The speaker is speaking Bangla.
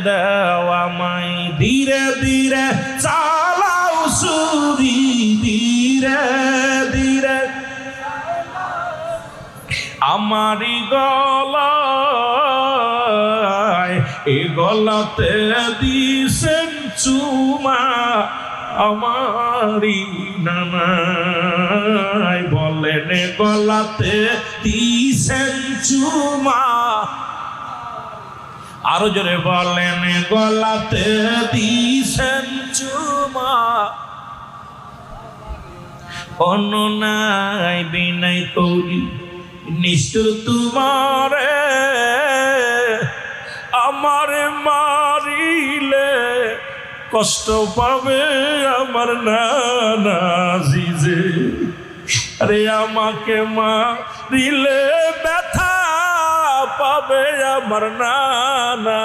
দেওয়া মাই ধীরে ধীরে চালাও সুরি ধীরে ধীরে আমারি গলায় এ গলাতে দিছেন চুমা আমারি নানাই বলেন গলাতে দিছেন চুমা আরো জোরে বলেন গলাতে দিছেন চুমা অন্য নাই বিনাই করি নিষ্ঠুর তোমারে আমারে মারিলে কষ্ট পাবে আমার নানা জিজে আরে আমাকে মারিলে ব্যথা পাবে আমার নানা